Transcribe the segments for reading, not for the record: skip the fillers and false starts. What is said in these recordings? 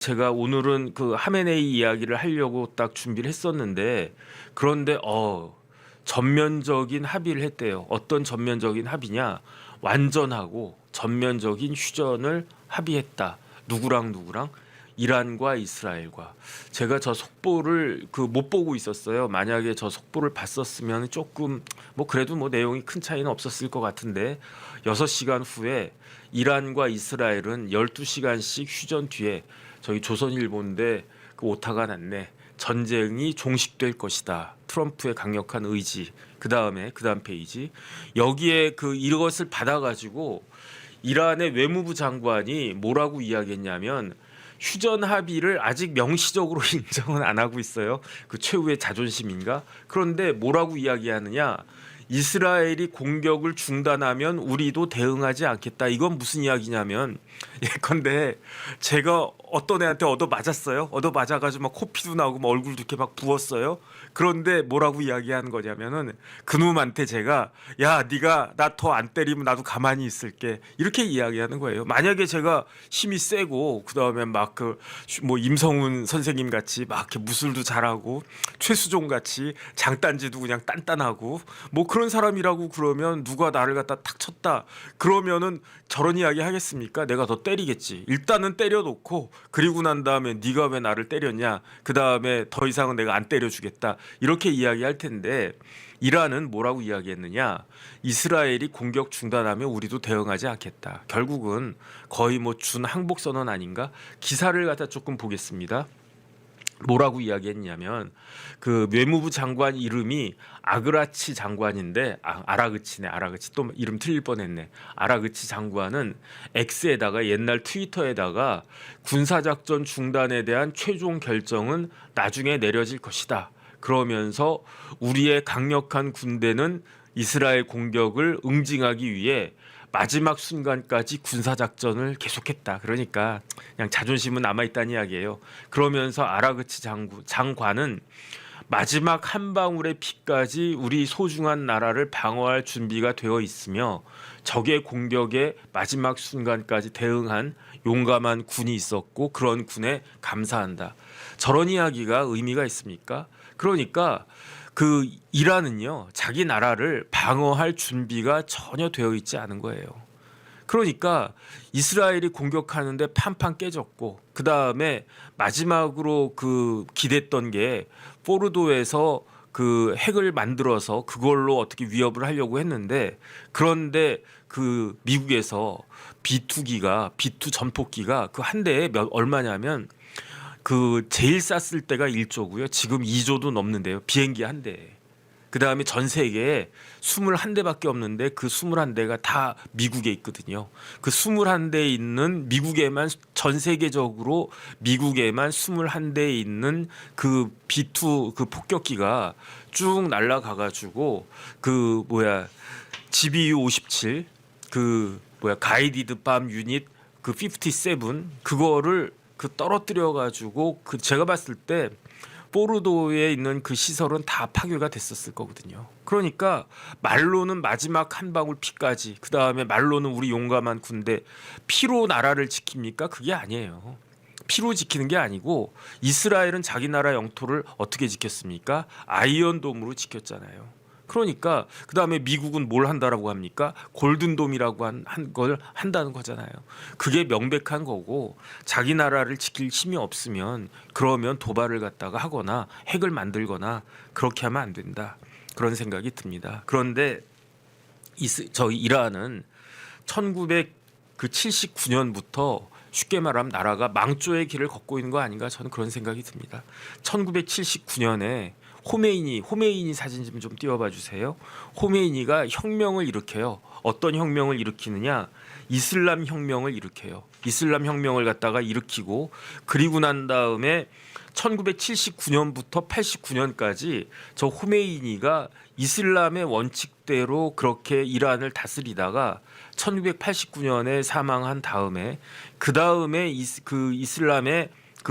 제가 오늘은 그 하메네이 이야기를 하려고 딱 준비를 했었는데 그런데 전면적인 합의를 했대요. 어떤 전면적인 합의냐? 완전하고 전면적인 휴전을 합의했다. 누구랑 누구랑? 이란과 이스라엘과. 제가 저 속보를 못 보고 있었어요. 만약에 저 속보를 봤었으면 조금 그래도 내용이 큰 차이는 없었을 것 같은데 6시간 후에 이란과 이스라엘은 12시간씩 휴전 뒤에 저희 조선일보인데 그 오타가 났네. 전쟁이 종식될 것이다. 트럼프의 강력한 의지. 그다음 페이지. 여기에 이것을 받아가지고 이란의 외무부 장관이 뭐라고 이야기했냐면 휴전 합의를 아직 명시적으로 인정은 안 하고 있어요. 그 최후의 자존심인가? 그런데 뭐라고 이야기하느냐? 이스라엘이 공격을 중단하면 우리도 대응하지 않겠다. 이건 무슨 이야기냐면 예컨대 제가 어떤 애한테 얻어 맞았어요. 얻어 맞아가지고 막 코피도 나오고 막 얼굴도 이렇게 막 부었어요. 그런데 뭐라고 이야기하는 거냐면은 그놈한테 제가 야 네가 나 더 안 때리면 나도 가만히 있을게 이렇게 이야기하는 거예요. 만약에 제가 힘이 세고 그다음에 막 임성훈 선생님 같이 막 이렇게 무술도 잘하고 최수종 같이 장단지도 그냥 단단하고 그런 사람이라고 그러면 누가 나를 갖다 탁 쳤다 그러면은 저런 이야기 하겠습니까? 내가 더 때리겠지. 일단은 때려놓고 그리고 난 다음에 네가 왜 나를 때렸냐? 그 다음에 더 이상은 내가 안 때려주겠다. 이렇게 이야기할 텐데 이란은 뭐라고 이야기했느냐? 이스라엘이 공격 중단하면 우리도 대응하지 않겠다. 결국은 거의 준 항복 선언 아닌가? 기사를 갖다 조금 보겠습니다. 뭐라고 이야기했냐면 그 외무부 장관 이름이 아그라치 장관인데 아라그치네. 아라그치 또 이름 틀릴 뻔했네. 아라그치 장관은 X에다가 옛날 트위터에다가 군사작전 중단에 대한 최종 결정은 나중에 내려질 것이다. 그러면서 우리의 강력한 군대는 이스라엘 공격을 응징하기 위해 마지막 순간까지 군사작전을 계속했다. 그러니까 그냥 자존심은 남아있다는 이야기예요. 그러면서 아라그치 장관은 마지막 한 방울의 피까지 우리 소중한 나라를 방어할 준비가 되어 있으며 적의 공격에 마지막 순간까지 대응한 용감한 군이 있었고 그런 군에 감사한다. 저런 이야기가 의미가 있습니까? 그러니까 이란은요 자기 나라를 방어할 준비가 전혀 되어 있지 않은 거예요. 그러니까 이스라엘이 공격하는데 판판 깨졌고 그 다음에 마지막으로 기댔던 게 포르도에서 핵을 만들어서 그걸로 어떻게 위협을 하려고 했는데 그런데 미국에서 B2 전폭기가 한 대에 얼마냐면 제일 쌌을 때가 1조고요. 지금 2조도 넘는데요. 비행기 한 대. 그다음에 전 세계에 21대밖에 없는데 그 21대가 다 미국에 있거든요. 그 21대에 있는 미국에만 전 세계적으로 미국에만 21대에 있는 B2 폭격기가 쭉 날아가 가지고 GBU-57 가이디드 밤 유닛 57 그거를 떨어뜨려 가지고 제가 봤을 때 포르도에 있는 그 시설은 다 파괴가 됐었을 거거든요. 그러니까 말로는 마지막 한 방울 피까지 그다음에 말로는 우리 용감한 군대 피로 나라를 지킵니까? 그게 아니에요. 피로 지키는 게 아니고 이스라엘은 자기 나라 영토를 어떻게 지켰습니까? 아이언돔으로 지켰잖아요. 그러니까 그다음에 미국은 뭘 한다라고 합니까? 골든돔이라고 한 걸 한다는 거잖아요. 그게 명백한 거고 자기 나라를 지킬 힘이 없으면 그러면 도발을 갖다가 하거나 핵을 만들거나 그렇게 하면 안 된다. 그런 생각이 듭니다. 그런데 저희 이란은 1979년부터 쉽게 말하면 나라가 망조의 길을 걷고 있는 거 아닌가 저는 그런 생각이 듭니다. 1979년에 호메이니 사진 좀 띄워봐 주세요. 호메이니가 혁명을 일으켜요. 어떤 혁명을 일으키느냐? 이슬람 혁명을 일으켜요. 이슬람 혁명을 갖다가 일으키고 그리고 난 다음에 1979년부터 89년까지 저 호메이니가 이슬람의 원칙대로 그렇게 이란을 다스리다가 1989년에 사망한 다음에 그 다음에 이슬람의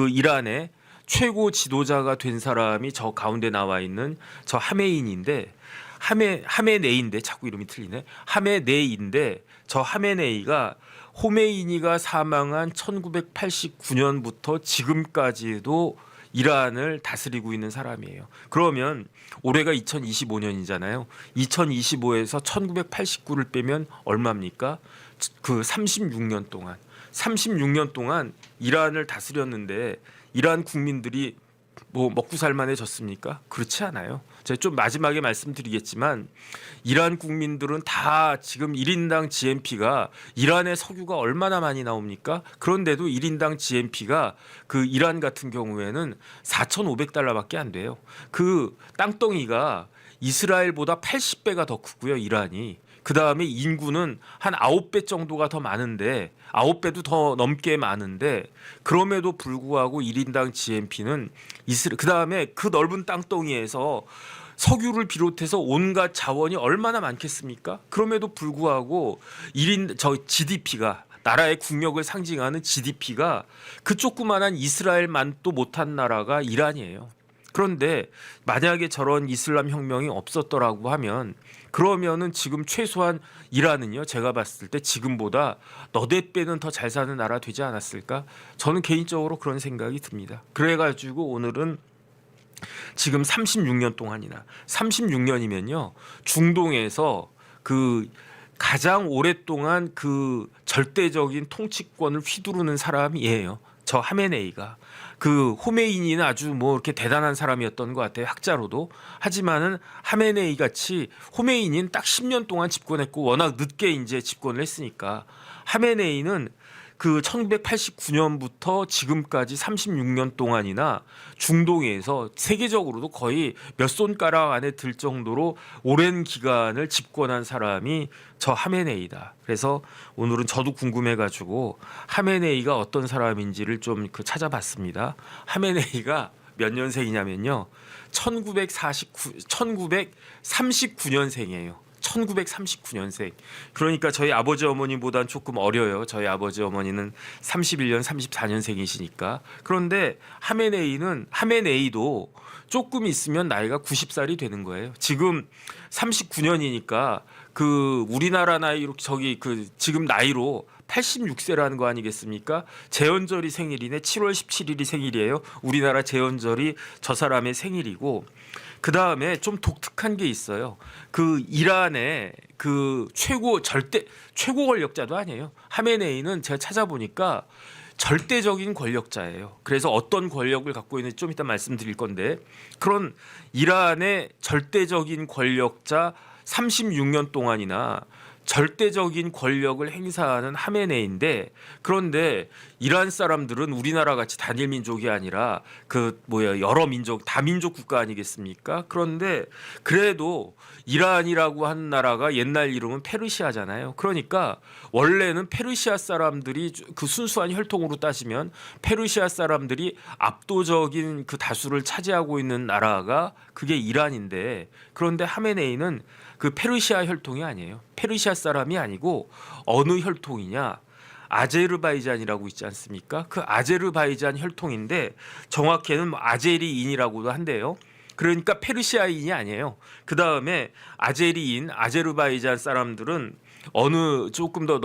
이란의 최고 지도자가 된 사람이 저 가운데 나와 있는 저 하메인인데 하메네이인데 자꾸 이름이 틀리네. 하메네이인데 저 하메네이가 호메이니가 사망한 1989년부터 지금까지도 이란을 다스리고 있는 사람이에요. 그러면 올해가 2025년이잖아요. 2025에서 1989를 빼면 얼마입니까? 그 36년 동안 이란을 다스렸는데 이란 국민들이 뭐 먹고 살만해졌습니까? 그렇지 않아요. 제가 좀 마지막에 말씀드리겠지만 이란 국민들은 다 지금 1인당 GNP가 이란의 석유가 얼마나 많이 나옵니까? 그런데도 1인당 GNP가 그 이란 같은 경우에는 4,500달러밖에 안 돼요. 그 땅덩이가 이스라엘보다 80배가 더 크고요, 이란이. 그 다음에 인구는 한 9배 정도가 더 많은데 9배도 더 넘게 많은데 그럼에도 불구하고 1인당 GNP는 그 다음에 그 넓은 땅덩이에서 석유를 비롯해서 온갖 자원이 얼마나 많겠습니까? 그럼에도 불구하고 GDP가 나라의 국력을 상징하는 GDP가 그 조그만한 이스라엘만도 못한 나라가 이란이에요. 그런데 만약에 저런 이슬람 혁명이 없었더라고 하면 그러면은 지금 최소한 이란은요, 제가 봤을 때 지금보다 너댓 배는 더 잘 사는 나라 되지 않았을까? 저는 개인적으로 그런 생각이 듭니다. 그래가지고 오늘은 지금 36년 동안이나 36년이면요 중동에서 그 가장 오랫동안 그 절대적인 통치권을 휘두르는 사람이에요. 저 하메네이가. 그 호메이니는 아주 뭐 이렇게 대단한 사람이었던 것 같아요. 학자로도. 하지만은 하메네이 같이 호메이니는 딱 10년 동안 집권했고 워낙 늦게 이제 집권을 했으니까 하메네이는 그 1989년부터 지금까지 36년 동안이나 중동에서 세계적으로도 거의 몇 손가락 안에 들 정도로 오랜 기간을 집권한 사람이 저 하메네이다. 그래서 오늘은 저도 궁금해가지고 하메네이가 어떤 사람인지를 좀 찾아봤습니다. 하메네이가 몇 년생이냐면요. 1939년생이에요. 1939년생. 그러니까 저희 아버지 어머니보다는 조금 어려요. 저희 아버지 어머니는 31년 34년생이시니까. 그런데 하메네이도 조금 있으면 나이가 90살이 되는 거예요. 지금 39년이니까 그 우리나라 나이로 지금 나이로 86세라는 거 아니겠습니까? 재헌절이 생일이네. 7월 17일이 생일이에요. 우리나라 재헌절이 저 사람의 생일이고 그 다음에 좀 독특한 게 있어요. 그 이란의 그 최고 권력자도 아니에요. 하메네이는 제가 찾아보니까 절대적인 권력자예요. 그래서 어떤 권력을 갖고 있는지 좀 이따 말씀드릴 건데 그런 이란의 절대적인 권력자 36년 동안이나 절대적인 권력을 행사하는 하메네이인데 그런데 이란 사람들은 우리나라 같이 단일 민족이 아니라 여러 민족 다민족 국가 아니겠습니까? 그런데 그래도 이란이라고 하는 나라가 옛날 이름은 페르시아잖아요. 그러니까 원래는 페르시아 사람들이 그 순수한 혈통으로 따지면 페르시아 사람들이 압도적인 그 다수를 차지하고 있는 나라가 그게 이란인데 그런데 하메네이는 그 페르시아 혈통이 아니에요. 페르시아 사람이 아니고 어느 혈통이냐? 아제르바이잔이라고 있지 않습니까? 그 아제르바이잔 혈통인데 정확히는 아제리인이라고도 한대요. 그러니까 페르시아인이 아니에요. 그 다음에 아제르바이잔 사람들은 조금 더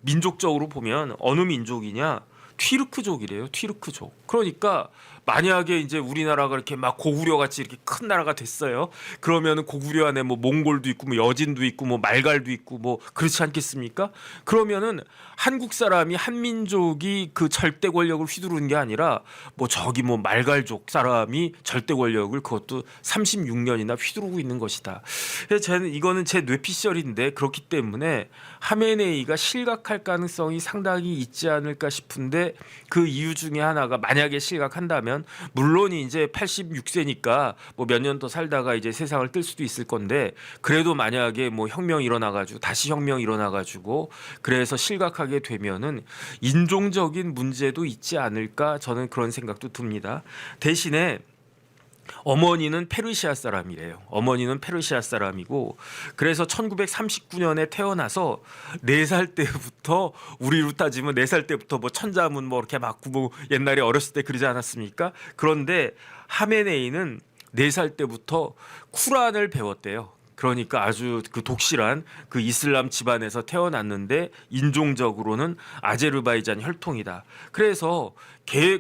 민족적으로 보면 어느 민족이냐? 튀르크족이래요. 튀르크족. 그러니까 만약에 이제 우리나라가 이렇게 막 고구려 같이 이렇게 큰 나라가 됐어요. 그러면은 고구려 안에 뭐 몽골도 있고 뭐 여진도 있고 뭐 말갈도 있고 뭐 그렇지 않겠습니까? 그러면은 한국 사람이 한민족이 그 절대 권력을 휘두르는 게 아니라 뭐 저기 뭐 말갈족 사람이 절대 권력을 그것도 36년이나 휘두르고 있는 것이다. 그래서 저는 이거는 제 뇌피셜인데 그렇기 때문에 하메네이가 실각할 가능성이 상당히 있지 않을까 싶은데 그 이유 중에 하나가 만약에 실각한다면 물론 이제 86세니까 뭐 몇 년 더 살다가 이제 세상을 뜰 수도 있을 건데 그래도 만약에 뭐 혁명 일어나가지고 다시 혁명 일어나가지고 그래서 실각하게 되면은 인종적인 문제도 있지 않을까 저는 그런 생각도 듭니다. 대신에 어머니는 페르시아 사람이래요. 어머니는 페르시아 사람이고 그래서 1939년에 태어나서 4살 때부터 우리로 따지면 4살 때부터 뭐 천자문 뭐 이렇게 막 뭐 옛날에 어렸을 때 그러지 않았습니까? 그런데 하메네이는 4살 때부터 쿠란을 배웠대요. 그러니까 아주 그 독실한 그 이슬람 집안에서 태어났는데 인종적으로는 아제르바이잔 혈통이다. 그래서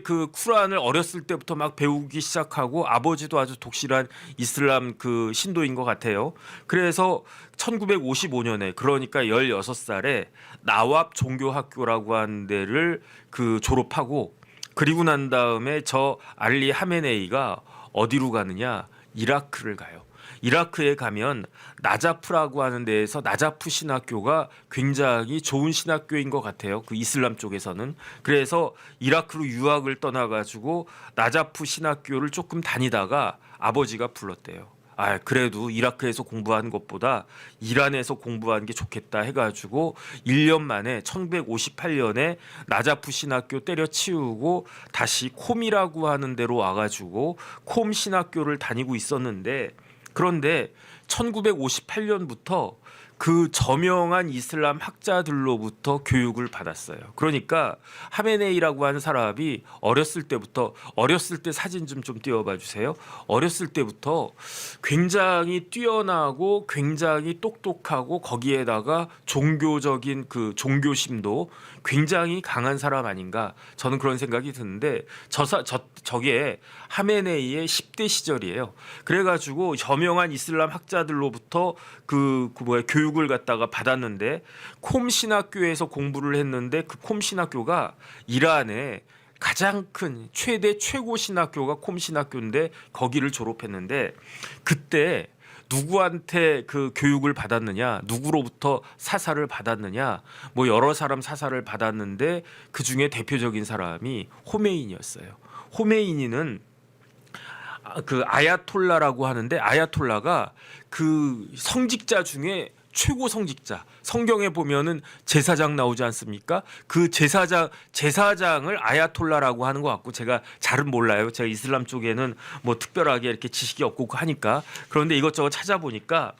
그 쿠란을 어렸을 때부터 막 배우기 시작하고 아버지도 아주 독실한 이슬람 그 신도인 것 같아요. 그래서 1955년에 그러니까 16살에 나왑 종교학교라고 하는 데를 그 졸업하고 그리고 난 다음에 저 알리 하메네이가 어디로 가느냐? 이라크를 가요. 이라크에 가면 나자프라고 하는 데에서 나자프 신학교가 굉장히 좋은 신학교인 것 같아요. 그 이슬람 쪽에서는. 그래서 이라크로 유학을 떠나가지고 나자프 신학교를 조금 다니다가 아버지가 불렀대요. 아, 그래도 이라크에서 공부하는 것보다 이란에서 공부하는 게 좋겠다 해가지고 1년 만에 1958년에 나자프 신학교 때려치우고 다시 콤이라고 하는 데로 와가지고 콤 신학교를 다니고 있었는데 그런데 1958년부터 그 저명한 이슬람 학자들로부터 교육을 받았어요. 그러니까 하메네이라고 하는 사람이 어렸을 때 사진 좀 띄워봐 주세요. 어렸을 때부터 굉장히 뛰어나고 굉장히 똑똑하고 거기에다가 종교적인 그 종교심도 굉장히 강한 사람 아닌가 저는 그런 생각이 드는데 저게 하메네이의 10대 시절이에요. 그래가지고 저명한 이슬람 학자들로부터 교육을 갖다가 받았는데 콤 신학교에서 공부를 했는데 그 콤 신학교가 이란의 가장 큰 최고 신학교가 콤 신학교인데 거기를 졸업했는데 그때 누구한테 그 교육을 받았느냐, 누구로부터 사사를 받았느냐, 뭐 여러 사람 사사를 받았는데 그 중에 대표적인 사람이 호메인이었어요. 호메인이는 그 아야톨라라고 하는데 아야톨라가 그 성직자 중에 최고 성직자. 성경에 보면은 제사장 나오지 않습니까? 그 제사장을 아야톨라라고 하는 것 같고 제가 잘은 몰라요. 제가 이슬람 쪽에는 뭐 특별하게 이렇게 지식이 없고 하니까. 그런데 이것저것 찾아보니까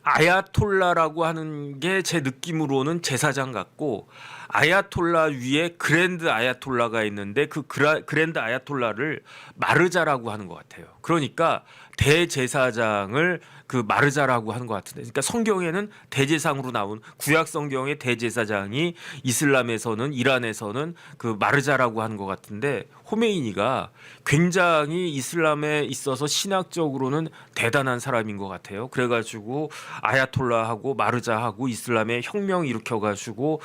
아야톨라라고 하는 게 제 느낌으로는 제사장 같고 아야톨라 위에 그랜드 아야톨라가 있는데 그 그랜드 아야톨라를 마르자라고 하는 것 같아요. 그러니까 대제사장을 그 마르자라고 하는 것 같은데, 그러니까 성경에는 대제상으로 나온 구약 성경의 대제사장이 이슬람에서는 이란에서는 그 마르자라고 하는 것 같은데 호메이니가 굉장히 이슬람에 있어서 신학적으로는 대단한 사람인 것 같아요. 그래가지고 아야톨라하고 마르자하고 이슬람의 혁명 일으켜가지고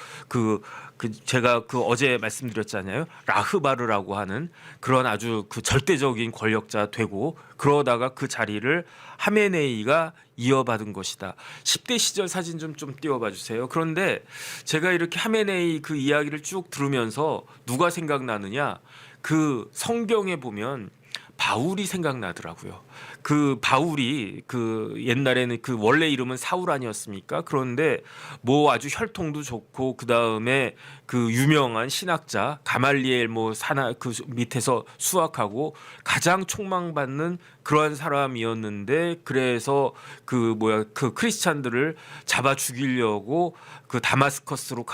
제가 어제 말씀드렸잖아요. 라흐바르라고 하는 그런 아주 그 절대적인 권력자 되고 그러다가 그 자리를 하메네이가 이어받은 것이다. 10대 시절 사진 좀 띄워봐 주세요. 그런데 제가 이렇게 하메네이 그 이야기를 쭉 들으면서 누가 생각나느냐? 그 성경에 보면 바울이 생각나더라고요. 그 바울이 그 옛날에는 그 원래 이름은 사울 아니었습니까? 그런데 뭐 아주 혈통도 좋고 그 다음에 그 유명한 신학자 가말리엘 뭐 사나 그 밑에서 수학하고 가장 촉망받는 그러한 사람이었는데 그래서 그 크리스찬들을 잡아 죽이려고 그 다마스커스로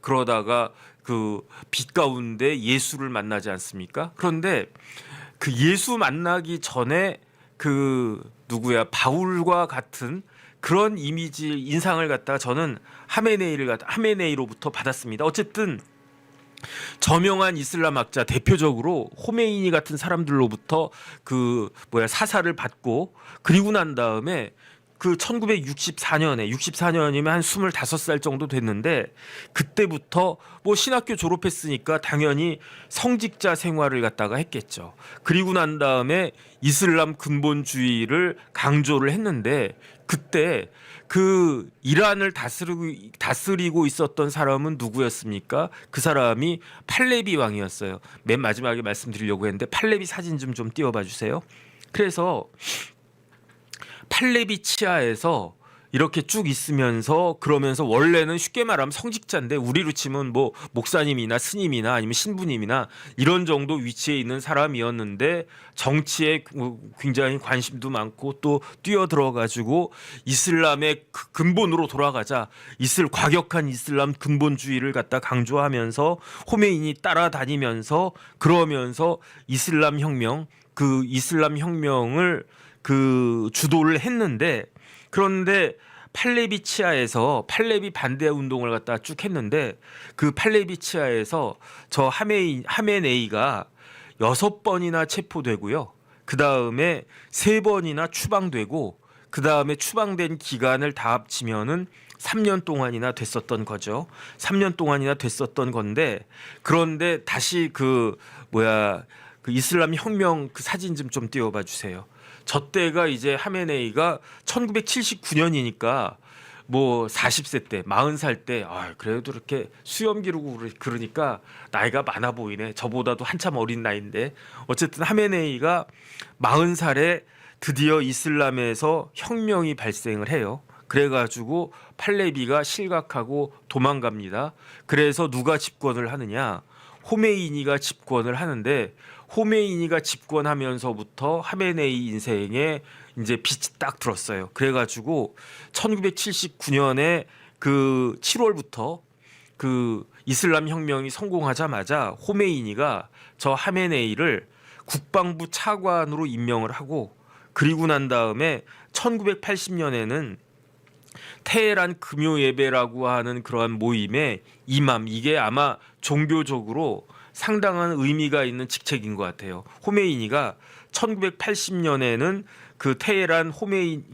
그러다가 그 빛 가운데 예수를 만나지 않습니까? 그런데 그 예수 만나기 전에 바울과 같은 그런 인상을 갖다가 저는 하메네이로부터 받았습니다. 어쨌든 저명한 이슬람 학자 대표적으로 호메이니 같은 사람들로부터 사사를 받고 그리고 난 다음에 그 1964년이면 한 25살 정도 됐는데 그때부터 뭐 신학교 졸업했으니까 당연히 성직자 생활을 갖다가 했겠죠. 그리고 난 다음에 이슬람 근본주의를 강조를 했는데 그때 그 이란을 다스리고 있었던 사람은 누구였습니까? 그 사람이 팔레비 왕이었어요. 맨 마지막에 말씀드리려고 했는데 팔레비 사진 좀 띄워봐 주세요. 그래서 팔레비 치하에서 이렇게 쭉 있으면서 그러면서 원래는 쉽게 말하면 성직자인데 우리로 치면 뭐 목사님이나 스님이나 아니면 신부님이나 이런 정도 위치에 있는 사람이었는데 정치에 굉장히 관심도 많고 또 뛰어들어가지고 이슬람의 근본으로 돌아가자 과격한 이슬람 근본주의를 갖다 강조하면서 호메인이 따라다니면서 그러면서 이슬람 혁명을 주도를 했는데 그런데 팔레비치아에서 팔레비 반대 운동을 갖다 쭉 했는데 그 팔레비치아에서 저 하메네이가 6번이나 체포되고요. 그 다음에 3번이나 추방되고 그 다음에 추방된 기간을 다 합치면은 3년 동안이나 됐었던 거죠. 3년 동안이나 됐었던 건데 그런데 다시 그 이슬람 혁명 그 사진 좀 띄워봐 주세요. 저 때가 이제 하메네이가 1979년이니까 뭐 40세 때, 40살 때, 그래도 이렇게 수염 기르고 그러니까 나이가 많아 보이네. 저보다도 한참 어린 나이인데 어쨌든 하메네이가 40살에 드디어 이슬람에서 혁명이 발생을 해요. 그래가지고 팔레비가 실각하고 도망갑니다. 그래서 누가 집권을 하느냐? 호메이니가 집권을 하는데 호메이니가 집권하면서부터 하메네이 인생에 이제 빛이 딱 들었어요. 그래가지고 1979년에 그 7월부터 그 이슬람 혁명이 성공하자마자 호메이니가 저 하메네이를 국방부 차관으로 임명을 하고 그리고 난 다음에 1980년에는 테헤란 금요 예배라고 하는 그러한 모임에 이맘 이게 아마 종교적으로 상당한 의미가 있는 직책인 것 같아요. 호메이니가 1980년에는 그 테헤란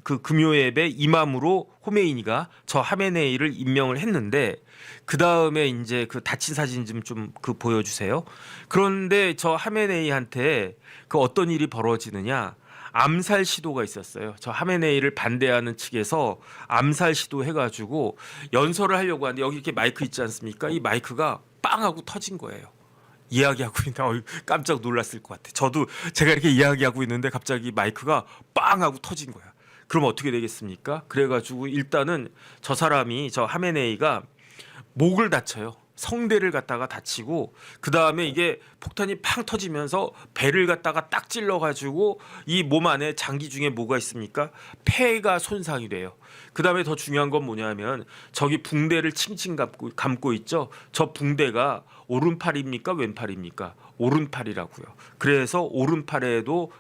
그 금요 예배 이맘으로 호메이니가 저 하메네이를 임명을 했는데 그 다음에 이제 그 다친 사진 좀 그 보여주세요. 그런데 저 하메네이한테 그 어떤 일이 벌어지느냐? 암살 시도가 있었어요. 저 하메네이를 반대하는 측에서 암살 시도 해가지고 연설을 하려고 하는데 여기 이렇게 마이크 있지 않습니까? 이 마이크가 빵 하고 터진 거예요. 이야기하고 있는데 깜짝 놀랐을 것 같아. 저도 제가 이렇게 이야기하고 있는데 갑자기 마이크가 빵 하고 터진 거야. 그럼 어떻게 되겠습니까? 그래가지고 일단은 저 사람이 저 하메네이가 목을 다쳐요. 성대를 갖다가 다치고 그 다음에 이게 폭탄이 팡 터지면서 배를 갖다가 딱 찔러가지고 이 몸 안에 장기 중에 뭐가 있습니까? 폐가 손상이 돼요. 그 다음에 더 중요한 건 뭐냐면 저기 붕대를 칭칭 감고 있죠. 저 붕대가 오른팔입니까? 왼팔입니까? 오른팔이라고요. 그래서 오른팔에도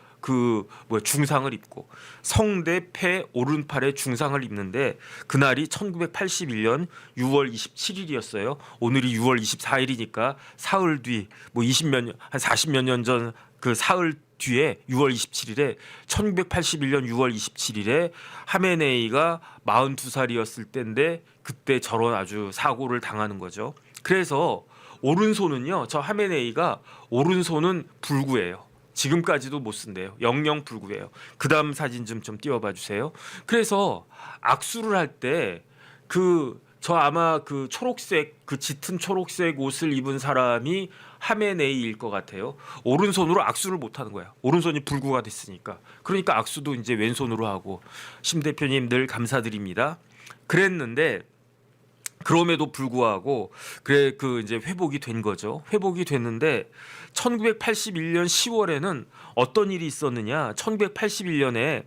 중상을 입고 성대, 폐, 오른팔에 중상을 입는데 그날이 1981년 6월 27일이었어요. 오늘이 6월 24일이니까 사흘 뒤 뭐 20몇 년, 한 40몇 년 전 그 사흘 뒤에 6월 27일에 1981년 6월 27일에 하메네이가 42살이었을 때인데 그때 저런 아주 사고를 당하는 거죠. 그래서 오른손은요. 저 하메네이가 오른손은 불구예요. 지금까지도 못 쓴대요. 영영 불구예요. 그 다음 사진 좀 띄워봐 주세요. 그래서 악수를 할 때 저 아마 그 초록색 그 짙은 초록색 옷을 입은 사람이 하메네이일 것 같아요. 오른손으로 악수를 못 하는 거야. 오른손이 불구가 됐으니까. 그러니까 악수도 이제 왼손으로 하고 심 대표님 늘 감사드립니다. 그랬는데 그럼에도 불구하고 이제 회복이 된 거죠. 회복이 됐는데 1981년 10월에는 어떤 일이 있었느냐? 1981년에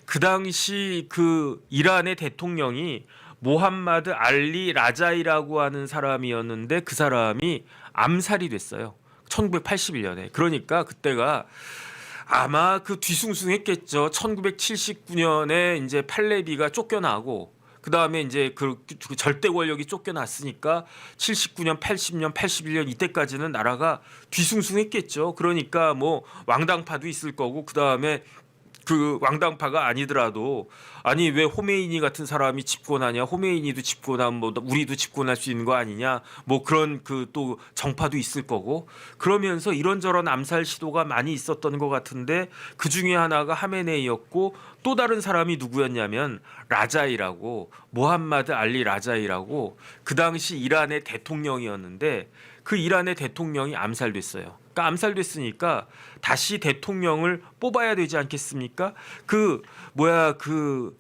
그 당시 그 이란의 대통령이 모함마드 알리 라자이라고 하는 사람이었는데 그 사람이 암살이 됐어요. 1981년에. 그러니까 그때가 아마 그 뒤숭숭했겠죠. 1979년에 이제 팔레비가 쫓겨나고 그 다음에 이제 그 절대 권력이 쫓겨났으니까 79년, 80년, 81년 이때까지는 나라가 뒤숭숭했겠죠. 그러니까 뭐 왕당파도 있을 거고 그 다음에 그 왕당파가 아니더라도 아니 왜 호메이니 같은 사람이 집권하냐? 호메이니도 집권하면 뭐 우리도 집권할 수 있는 거 아니냐? 뭐 그런 그 또 정파도 있을 거고 그러면서 이런저런 암살 시도가 많이 있었던 것 같은데 그 중에 하나가 하메네이였고 또 다른 사람이 누구였냐면 라자이라고 모함마드 알리 라자이라고 그 당시 이란의 대통령이었는데 그 이란의 대통령이 암살됐어요. 그러니까 암살됐으니까 다시 대통령을 뽑아야 되지 않겠습니까? 그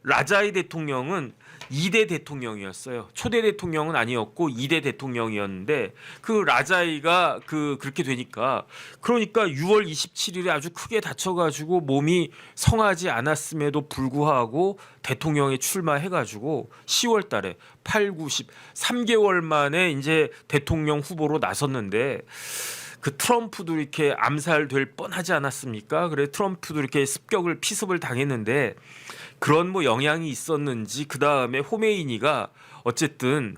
라자이 대통령은 2대 대통령이었어요. 초대 대통령은 아니었고 2대 대통령이었는데 그 라자이가 그렇게 되니까 그러니까 6월 27일에 아주 크게 다쳐가지고 몸이 성하지 않았음에도 불구하고 대통령에 출마해가지고 10월달에 8, 9, 10 3개월 만에 이제 대통령 후보로 나섰는데 그 트럼프도 이렇게 암살될 뻔하지 않았습니까? 그래 트럼프도 이렇게 피습을 당했는데 그런 뭐 영향이 있었는지 그 다음에 호메이니가 어쨌든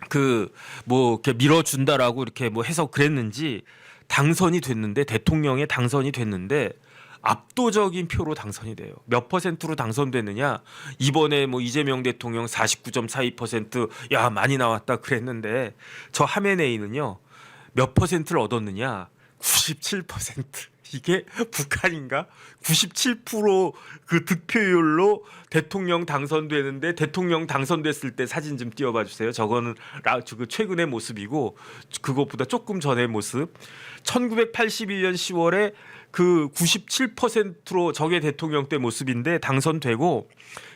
그 뭐 이렇게 밀어준다라고 이렇게 뭐 해서 그랬는지 당선이 됐는데 대통령에 당선이 됐는데 압도적인 표로 당선이 돼요. 몇 퍼센트로 당선됐느냐? 이번에 뭐 이재명 대통령 49.42% 야 많이 나왔다 그랬는데 저 하메네이는요 몇 퍼센트를 얻었느냐? 97%. 이게 북한인가? 97%그 득표율로 대통령 당선되는데 대통령 당선됐을 때 사진 좀 띄워봐 주세요. 저거는 최근의 모습이고 그것보다 조금 전의 모습. 1981년 10월에 그 97%로 저게 대통령 때 모습인데 당선되고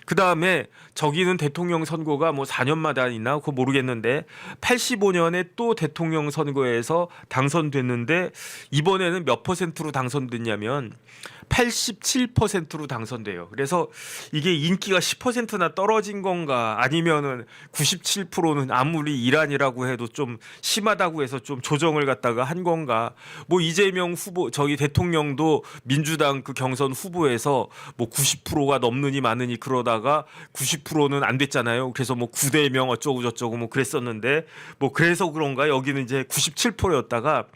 그 다음에 저기는 대통령 선거가 뭐 4년마다 있나 그거 모르겠는데 85년에 또 대통령 선거에서 당선됐는데 이번에는 몇 퍼센트로 당선됐냐면 87%로 당선돼요. 그래서 이게 인기가 10%나 떨어진 건가 아니면은 97%는 아무리 이란이라고 해도 좀 심하다고 해서 좀 조정을 갖다가 한 건가. 뭐 이재명 후보 저기 대통령도 민주당 그 경선 후보에서 뭐 90%가 넘느니 마느니 그러다가 90%는 안 됐잖아요. 그래서 뭐 9대 명 어쩌고 저쩌고 뭐 그랬었는데 뭐 그래서 그런가 여기는 이제 97%였다가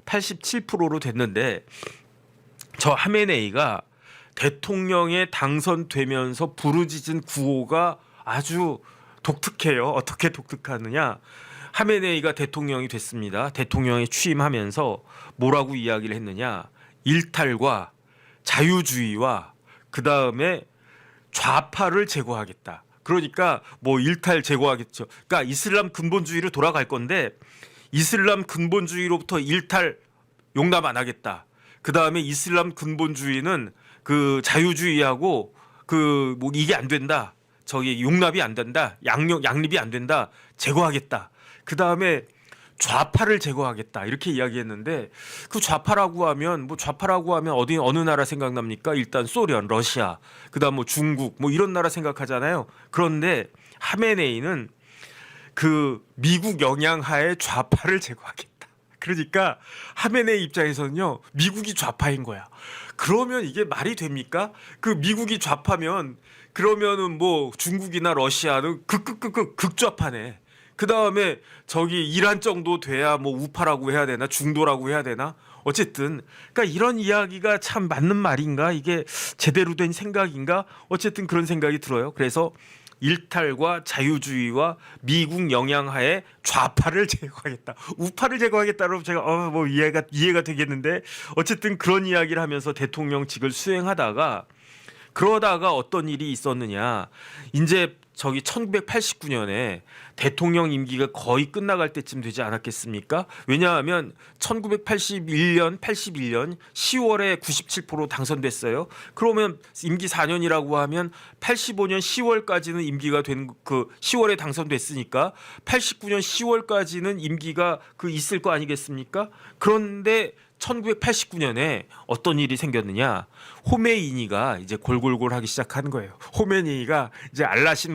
87%로 됐는데 저 하메네이가 대통령에 당선되면서 부르짖은 구호가 아주 독특해요. 어떻게 독특하느냐? 하메네이가 대통령이 됐습니다. 대통령에 취임하면서 뭐라고 이야기를 했느냐? 일탈과 자유주의와 그 다음에 좌파를 제거하겠다. 그러니까 뭐 일탈 제거하겠죠. 그러니까 이슬람 근본주의로 돌아갈 건데 이슬람 근본주의로부터 일탈 용납 안 하겠다. 그 다음에 이슬람 근본주의는 그 자유주의하고 그 뭐 이게 안 된다. 저기 용납이 안 된다. 양립이 안 된다. 제거하겠다. 그 다음에 좌파를 제거하겠다. 이렇게 이야기했는데 그 좌파라고 하면 어느 나라 생각납니까? 일단 소련, 러시아, 그다음 뭐 중국 뭐 이런 나라 생각하잖아요. 그런데 하메네이는 그 미국 영향하에 좌파를 제거하겠다. 그러니까 하메네이 입장에서는요 미국이 좌파인 거야. 그러면 이게 말이 됩니까? 그 미국이 좌파면 그러면은 뭐 중국이나 러시아는 극좌파네. 그 다음에 저기 이란 정도 돼야 뭐 우파라고 해야 되나 중도라고 해야 되나 어쨌든 그러니까 이런 이야기가 참 맞는 말인가 이게 제대로 된 생각인가 어쨌든 그런 생각이 들어요. 그래서 일탈과 자유주의와 미국 영향하에 좌파를 제거하겠다. 우파를 제거하겠다로 제가 뭐 이해가 되겠는데 어쨌든 그런 이야기를 하면서 대통령직을 수행하다가 그러다가 어떤 일이 있었느냐. 이제 저기 1989년에 대통령 임기가 거의 끝나갈 때쯤 되지 않았겠습니까? 왜냐하면 1981년 10월에 97% 당선됐어요. 그러면 임기 4년이라고 하면 85년 10월까지는 임기가 된 그 10월에 당선됐으니까 89년 10월까지는 임기가 그 있을 거 아니겠습니까? 그런데 1989년에 어떤 일이 생겼느냐? 호메이니가 이제 골골골 하기 시작하는 거예요. 호메이니가 이제 알라신이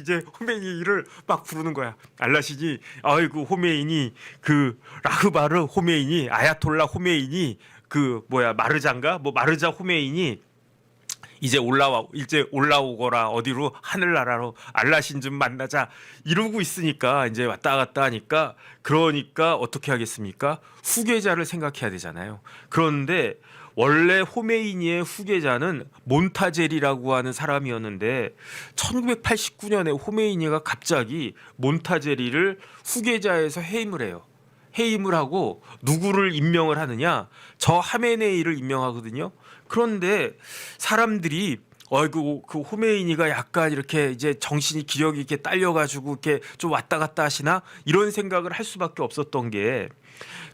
이제 호메이니를 막 부르는 거야. 알라신이 아이고 호메이니 그 라흐바르 호메이니 아야톨라 호메이니 그 뭐야 마르자인가? 뭐 마르자 호메이니 이제 올라오거라 어디로 하늘나라로 알라신 좀 만나자 이러고 있으니까 이제 왔다 갔다 하니까 그러니까 어떻게 하겠습니까? 후계자를 생각해야 되잖아요. 그런데 원래 호메이니의 후계자는 몬타제리라고 하는 사람이었는데 1989년에 호메이니가 갑자기 몬타제리를 후계자에서 해임을 해요. 해임을 하고 누구를 임명을 하느냐? 저 하메네이를 임명하거든요. 그런데 사람들이 그 호메이니가 약간 이렇게 이제 정신이 기력이 이렇게 딸려가지고 이렇게 좀 왔다 갔다 하시나 이런 생각을 할 수밖에 없었던 게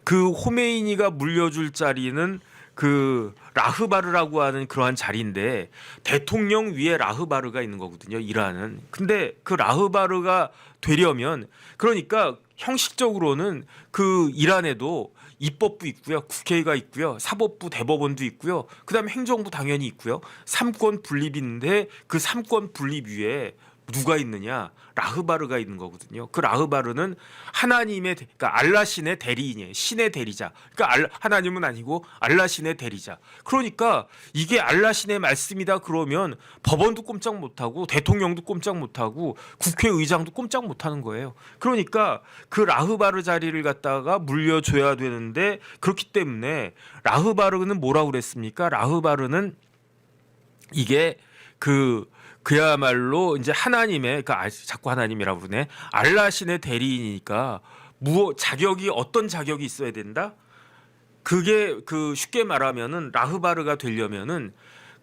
그 호메이니가 물려줄 자리는 그 라흐바르라고 하는 그러한 자리인데 대통령 위에 라흐바르가 있는 거거든요. 이란은. 근데 그 라흐바르가 되려면 그러니까 형식적으로는 그 이란에도 입법부 있고요. 국회가 있고요. 사법부 대법원도 있고요. 그다음에 행정부 당연히 있고요. 삼권 분립인데 그 삼권 분립 위에 누가 있느냐? 라흐바르가 있는 거거든요. 그 라흐바르는 하나님의 그러니까 알라 신의 대리인이에요. 신의 대리자. 그러니까 하나님은 아니고 알라 신의 대리자. 그러니까 이게 알라 신의 말씀이다 그러면 법원도 꼼짝 못하고 대통령도 꼼짝 못하고 국회의장도 꼼짝 못하는 거예요. 그러니까 그 라흐바르 자리를 갖다가 물려줘야 되는데 그렇기 때문에 라흐바르는 뭐라고 그랬습니까? 라흐바르는 이게 그야말로 이제 하나님의 자꾸 하나님이라고 그러네. 알라 신의 대리인이니까 자격이 어떤 자격이 있어야 된다? 그게 쉽게 말하면은 라흐바르가 되려면은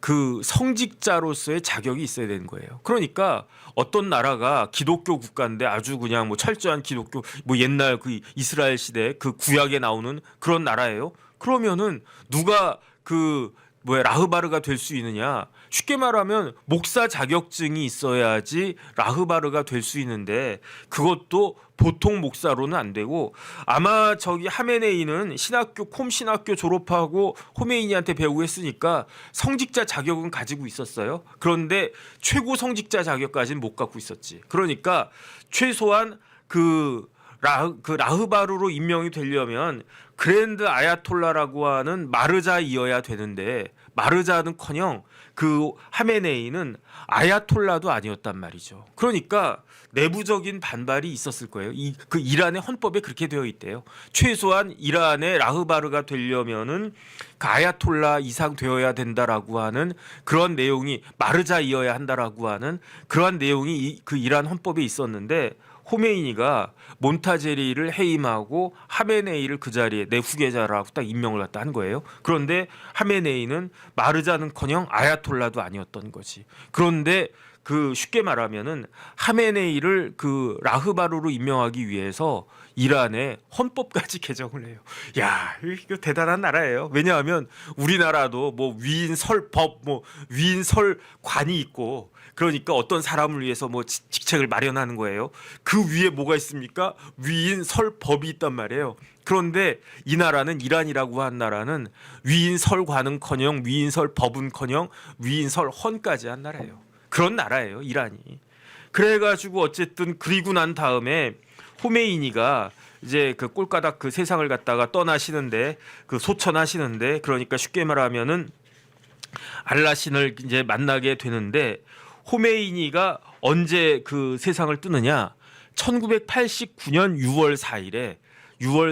그 성직자로서의 자격이 있어야 되는 거예요. 그러니까 어떤 나라가 기독교 국가인데 아주 그냥 뭐 철저한 기독교 뭐 옛날 그 이스라엘 시대 그 구약에 나오는 그런 나라예요. 그러면은 누가 라흐바르가 될 수 있느냐? 쉽게 말하면 목사 자격증이 있어야지 라흐바르가 될 수 있는데 그것도 보통 목사로는 안 되고 아마 저기 하메네이는 콤 신학교 졸업하고 호메이니한테 배우고 했으니까 성직자 자격은 가지고 있었어요. 그런데 최고 성직자 자격까지는 못 갖고 있었지. 그러니까 최소한 라흐바르로 임명이 되려면 그랜드 아야톨라라고 하는 마르자이어야 되는데 마르자는커녕 그 하메네이는 아야톨라도 아니었단 말이죠. 그러니까 내부적인 반발이 있었을 거예요. 그 이란의 헌법에 그렇게 되어 있대요. 최소한 이란의 라흐바르가 되려면은 그 아야톨라 이상 되어야 된다라고 하는 그런 내용이 마르자이어야 한다라고 하는 그러한 내용이 그 이란 헌법에 있었는데 호메이니가 몬타제리를 해임하고 하메네이를 그 자리에 내 후계자라고 딱 임명을 갖다 한 거예요. 그런데 하메네이는 마르자는커녕 아야톨라도 아니었던 거지. 그런데 쉽게 말하면은 하메네이를 라흐바르로 임명하기 위해서 이란의 헌법까지 개정을 해요. 야, 이거 대단한 나라예요. 왜냐하면 우리나라도 뭐 위인설법, 위인설관이 있고 그러니까 어떤 사람을 위해서 뭐 직책을 마련하는 거예요. 그 위에 뭐가 있습니까? 위인설법이 있단 말이에요. 그런데 이 나라는 이란이라고 한 나라는 위인설관은커녕 위인설법은커녕 위인설헌까지 한 나라예요. 그런 나라예요, 이란이. 그래가지고 어쨌든 그리고 난 다음에 호메이니가 이제 그 꼴가닥 그 세상을 갖다가 떠나시는데 소천하시는데 그러니까 쉽게 말하면은 알라 신을 이제 만나게 되는데 호메이니가 언제 그 세상을 뜨느냐? 1989년 6월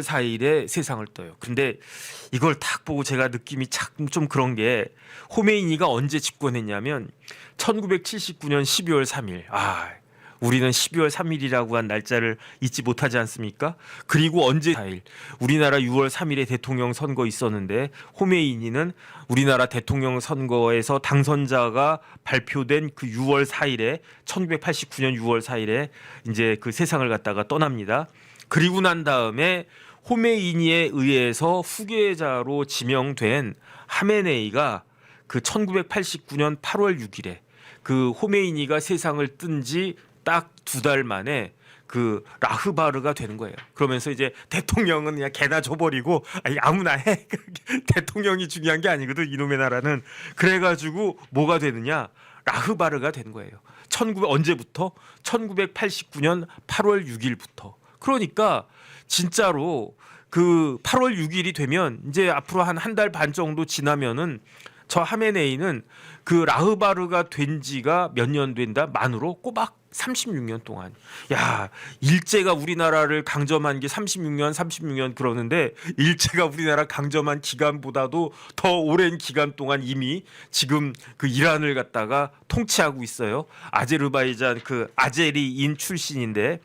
4일에 세상을 떠요. 근데 이걸 딱 보고 제가 느낌이 좀 그런 게 호메이니가 언제 집권했냐면 1979년 12월 3일. 우리는 12월 3일이라고 한 날짜를 잊지 못하지 않습니까? 그리고 언제 4일 우리나라 6월 3일에 대통령 선거 있었는데 호메이니는 우리나라 대통령 선거에서 당선자가 발표된 그 6월 4일에 1989년 6월 4일에 이제 그 세상을 갖다가 떠납니다. 그리고 난 다음에 호메이니에 의해서 후계자로 지명된 하메네이가 그 1989년 8월 6일에 그 호메이니가 세상을 뜬 지 딱 2달 만에 그 라흐바르가 되는 거예요. 그러면서 이제 대통령은 그냥 개나 줘버리고 아무나 해. 대통령이 중요한 게 아니거든 이놈의 나라는. 그래가지고 뭐가 되느냐? 라흐바르가 된 거예요. 언제부터? 1989년 8월 6일부터. 그러니까 진짜로 그 8월 6일이 되면 이제 앞으로 한 달 반 정도 지나면은 저 하메네이는 그 라흐바르가 된 지가 몇 년 된다? 만으로 꼬박 36년 동안. 야, 일제가 우리나라를 강점한 게 36년 그러는데 일제가 우리나라 강점한 기간보다도 더 오랜 기간 동안 이미 지금 그 이란을 갖다가 통치하고 있어요. 아제르바이잔 아제리인 출신인데